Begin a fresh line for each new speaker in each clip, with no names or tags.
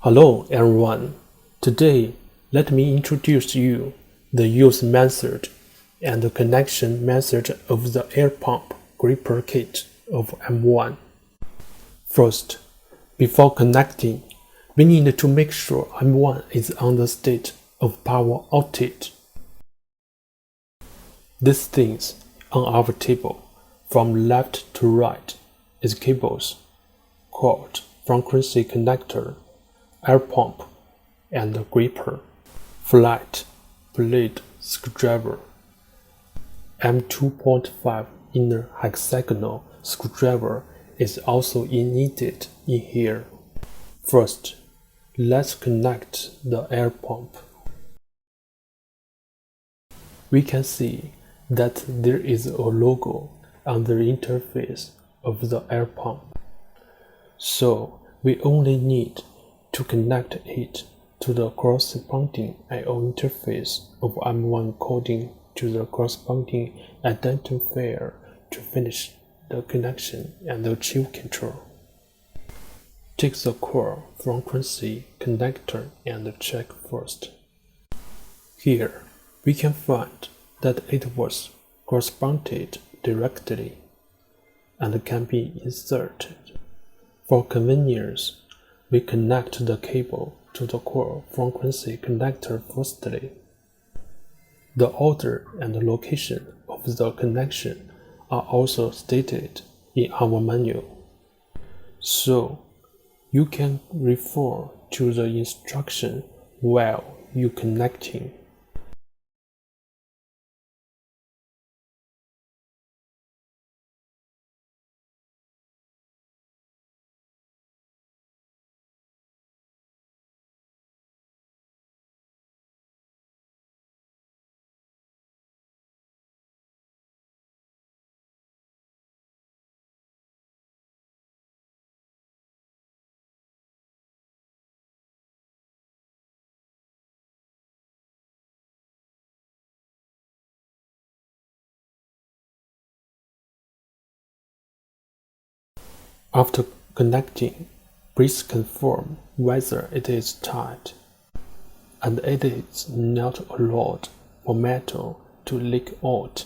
Hello everyone. Today, let me introduce you the use method and the connection method of the air pump gripper kit of M1. First, before connecting, we need to make sure M1 is on the state of power outage. These things on our table, from left to right, is cables, cord, frequency connector, air pump, and the gripper, flat blade screwdriver, M2.5 inner hexagonal screwdriver is also needed in here. First, let's connect the air pump. We can see that there is a logo on the interface of the air pump. So we only need to connect it to the corresponding I/O interface of M1 coding to the corresponding identifier to finish the connection and achieve control. Take the core frequency connector and check first. Here, we can find that it was corresponded directly and can be inserted. For convenience, we connect the cable to the core frequency connector firstly. The order and location of the connection are also stated in our manual, so you can refer to the instruction while you connecting. After connecting, please confirm whether it is tight, and it is not allowed for metal to leak out.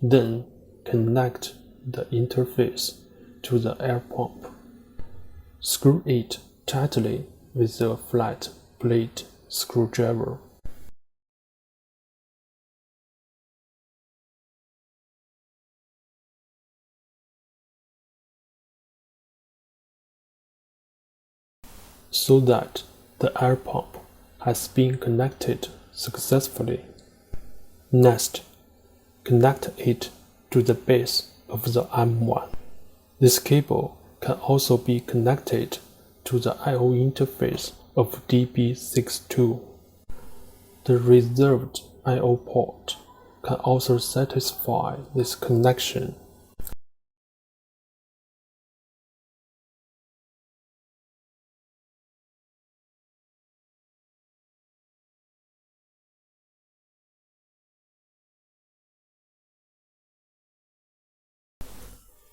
Then connect the interface to the air pump. Screw it tightly with a flat blade screwdriver. So that the air pump has been connected successfully. Next, connect it to the base of the M1. This cable can also be connected to the I/O interface of DB62. The reserved I/O port can also satisfy this connection.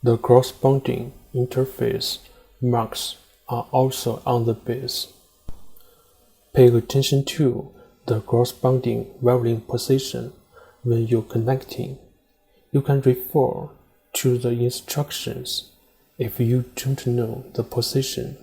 The corresponding interface marks are also on the base. Pay attention to the corresponding wiring position when you're connecting. You can refer to the instructions if you don't know the position.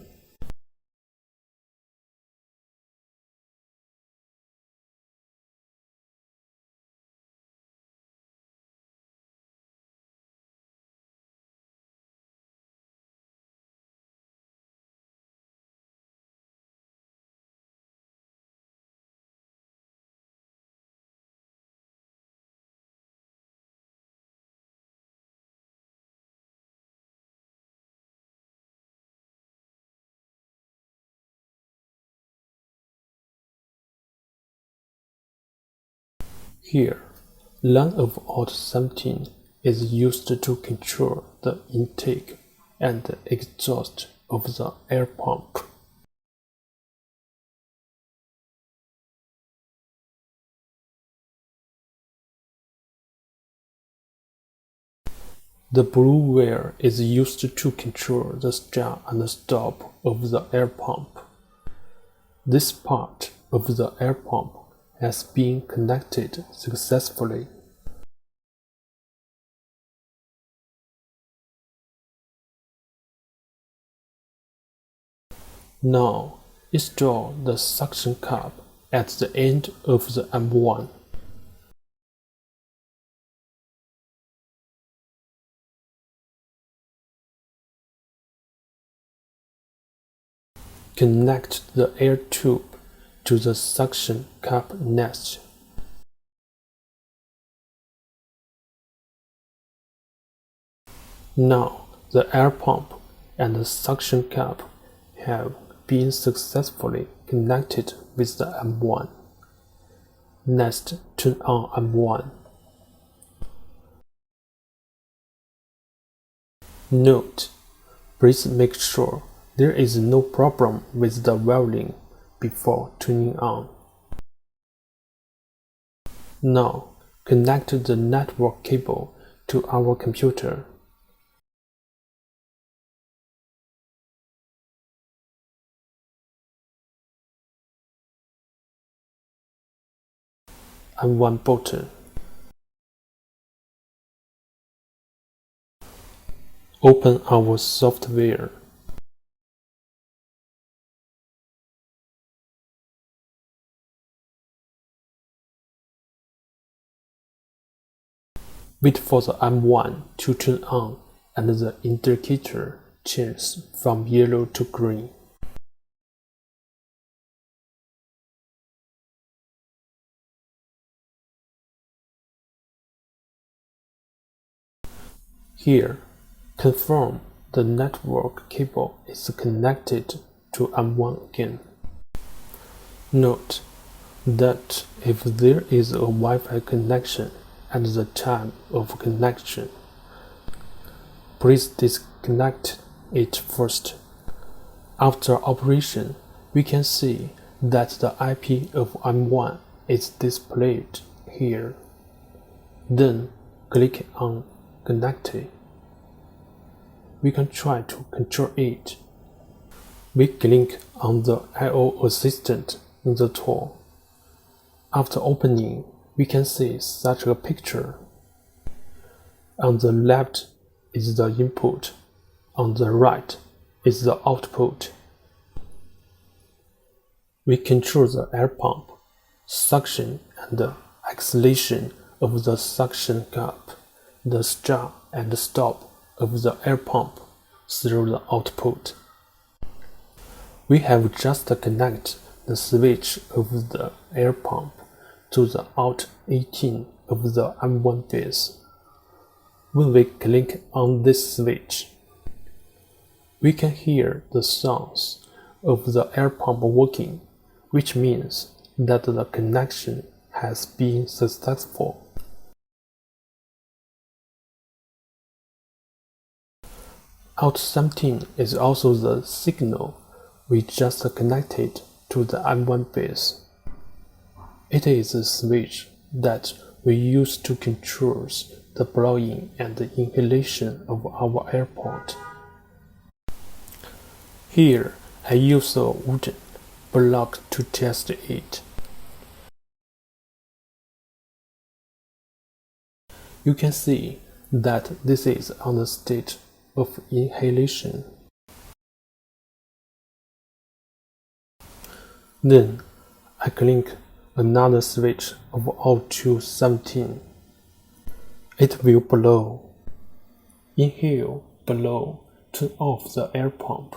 Here, line of out 17 is used to control the intake and exhaust of the air pump. The blue wire is used to control the start and stop of the air pump. This part of the air pump has been connected successfully. Now, install the suction cup at the end of the M1. Connect the air tube to the suction cup next. Now, the air pump and the suction cup have been successfully connected with the M1. Next, turn on M1. Note: please make sure there is no problem with the wiring before turning on. Now, connect the network cable to our computer. M1 button. Open our software. Wait for the M1 to turn on and the indicator changes from yellow to green. Here, confirm the network cable is connected to M1 again. Note that if there is a Wi-Fi connection at the time of connection, please disconnect it first. After operation, we can see that the IP of M1 is displayed here. Then click on Connected. We can try to control it. We click on the I/O assistant in the tool. After opening, we can see such a picture. On the left is the input, on the right is the output. We control the air pump, suction and the exhalation of the suction cup, the start and stop of the air pump through the output. We have just connected the switch of the air pump to the out 18 of the M1 base. When we click on this switch, we can hear the sounds of the air pump working, which means that the connection has been successful. Out 17 is also the signal we just connected to the M1 base. It is a switch that we use to control the blowing and the inhalation of our air pump. Here, I use a wooden block to test it. You can see that this is on the state of inhalation. Then I click another switch of out to 17. It will blow. Inhale, blow, turn off the air pump.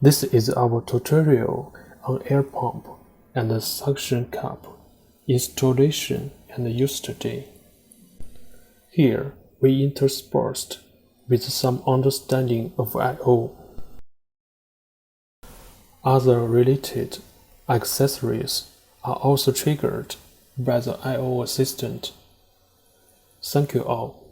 This is our tutorial on air pump and the suction cup installation and use today. Here we interspersed with some understanding of I/O. Other related accessories are also triggered by the I/O assistant. Thank you all.